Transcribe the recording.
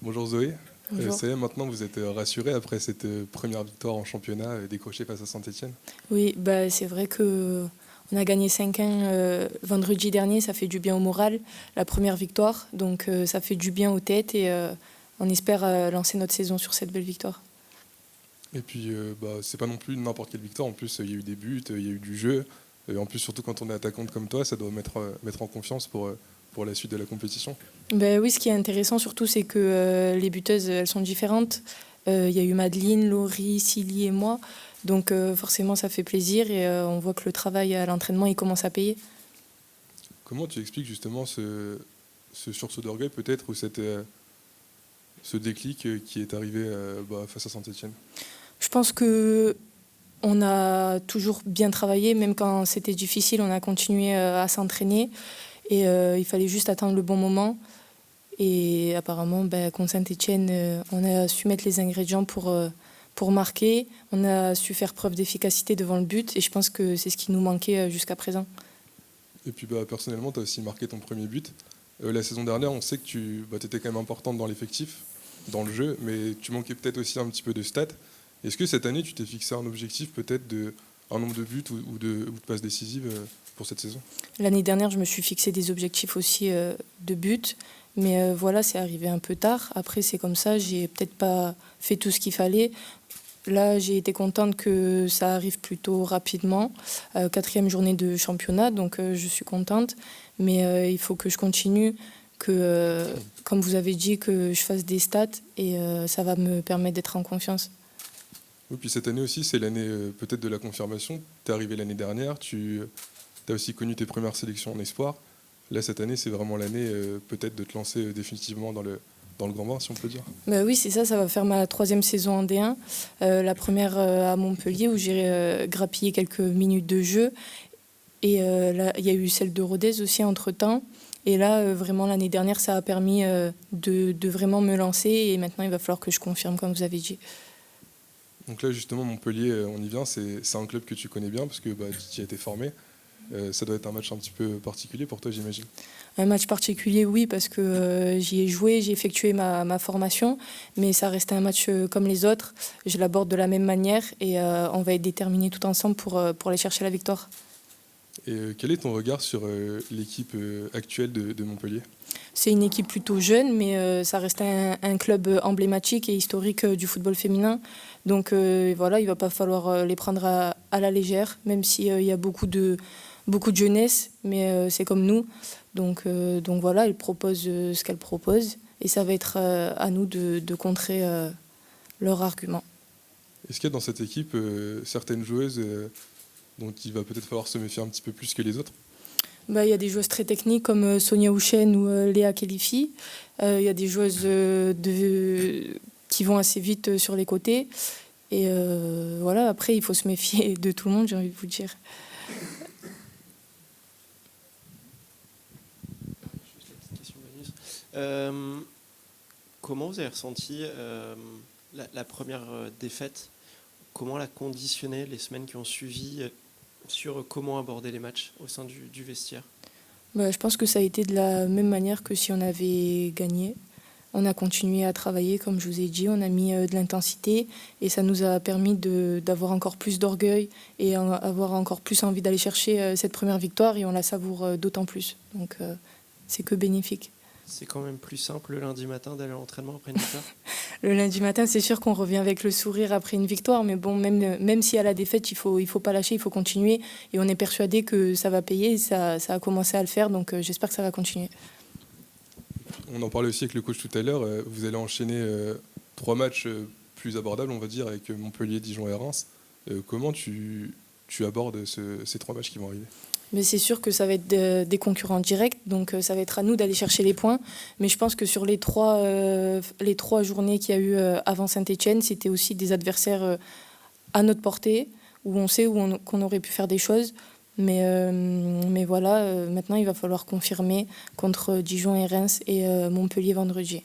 Bonjour Zoé. Bonjour. Ça y est, maintenant vous êtes rassurée après cette première victoire en championnat décrochée face à Saint-Etienne. Oui, bah, c'est vrai que on a gagné 5-1 vendredi dernier, ça fait du bien au moral, la première victoire, donc ça fait du bien aux têtes et on espère lancer notre saison sur cette belle victoire. Et puis c'est pas non plus n'importe quelle victoire, en plus il y a eu des buts, il y a eu du jeu. Et en plus surtout quand on est attaquante comme toi, ça doit mettre en confiance pour la suite de la compétition. Ben oui, ce qui est intéressant surtout, c'est que les buteuses, elles sont différentes. Il y a eu Madeline, Laurie, Silly et moi, donc forcément ça fait plaisir et on voit que le travail à l'entraînement, il commence à payer. Comment tu expliques justement ce sursaut d'orgueil peut-être ou ce déclic qui est arrivé face à Saint-Etienne? Je pense que on a toujours bien travaillé, même quand c'était difficile, on a continué à s'entraîner et il fallait juste attendre le bon moment. Et apparemment, contre Saint-Etienne, on a su mettre les ingrédients pour marquer, on a su faire preuve d'efficacité devant le but et je pense que c'est ce qui nous manquait jusqu'à présent. Et puis personnellement, tu as aussi marqué ton premier but. La saison dernière, on sait que tu étais quand même importante dans l'effectif, dans le jeu, mais tu manquais peut-être aussi un petit peu de stats. Est-ce que cette année, tu t'es fixé un objectif peut-être de un nombre de buts ou de passes décisives pour cette saison? L'année dernière, je me suis fixé des objectifs aussi de but, mais voilà, c'est arrivé un peu tard. Après, c'est comme ça, j'ai peut-être pas fait tout ce qu'il fallait. Là, j'ai été contente que ça arrive plutôt rapidement. 4e journée de championnat, donc je suis contente. Mais il faut que je continue, que, comme vous avez dit, que je fasse des stats et ça va me permettre d'être en confiance. Oui, puis cette année aussi, c'est l'année peut-être de la confirmation. Tu es arrivé l'année dernière, tu as aussi connu tes premières sélections en espoir. Là, cette année, c'est vraiment l'année peut-être de te lancer définitivement dans le grand bain, si on peut dire. Bah oui, c'est ça, ça va faire ma 3e saison en D1. La première à Montpellier où j'ai grappillé quelques minutes de jeu. Et là, il y a eu celle de Rodez aussi entre-temps. Et là, vraiment, l'année dernière, ça a permis de vraiment me lancer. Et maintenant, il va falloir que je confirme, comme vous avez dit. Donc là, justement, Montpellier, on y vient, c'est un club que tu connais bien parce que tu y as été formé. Ça doit être un match un petit peu particulier pour toi, j'imagine. Un match particulier, oui, parce que j'y ai joué, j'ai effectué ma formation, mais ça restait un match comme les autres. Je l'aborde de la même manière et on va être déterminés tout ensemble pour aller chercher la victoire. Et quel est ton regard sur l'équipe actuelle de Montpellier? C'est une équipe plutôt jeune, mais ça reste un club emblématique et historique du football féminin. Donc voilà, il ne va pas falloir les prendre à la légère, même s'il y a beaucoup de jeunesse, mais c'est comme nous. Donc voilà, elle propose ce qu'elle propose et ça va être à nous de contrer leurs arguments. Est-ce qu'il y a dans cette équipe certaines joueuses dont il va peut-être falloir se méfier un petit peu plus que les autres? Il y a des joueuses très techniques comme Sonia Houchen ou Léa Khelifi. Il y a des joueuses qui vont assez vite sur les côtés. Et voilà, après, il faut se méfier de tout le monde, j'ai envie de vous dire. Juste la petite question bonus. Comment vous avez ressenti la première défaite? Comment la conditionner les semaines qui ont suivi sur comment aborder les matchs au sein du vestiaire? Je pense que ça a été de la même manière que si on avait gagné. On a continué à travailler, comme je vous ai dit, on a mis de l'intensité et ça nous a permis d'avoir encore plus d'orgueil et avoir encore plus envie d'aller chercher cette première victoire et on la savoure d'autant plus. Donc c'est que bénéfique. C'est quand même plus simple le lundi matin d'aller à l'entraînement après une victoire? Le lundi matin, c'est sûr qu'on revient avec le sourire après une victoire, mais bon, même si à la défaite, il faut pas lâcher, il faut continuer et on est persuadé que ça va payer, ça a commencé à le faire, donc j'espère que ça va continuer. On en parlait aussi avec le coach tout à l'heure. Vous allez enchaîner 3 matchs plus abordables, on va dire, avec Montpellier, Dijon et Reims. Comment tu abordes ces 3 matchs qui vont arriver? Mais c'est sûr que ça va être des concurrents directs, donc ça va être à nous d'aller chercher les points. Mais je pense que sur les trois journées qu'il y a eu avant Saint-Etienne, c'était aussi des adversaires à notre portée, où on sait qu'on aurait pu faire des choses. Mais voilà, maintenant il va falloir confirmer contre Dijon et Reims et Montpellier vendredi.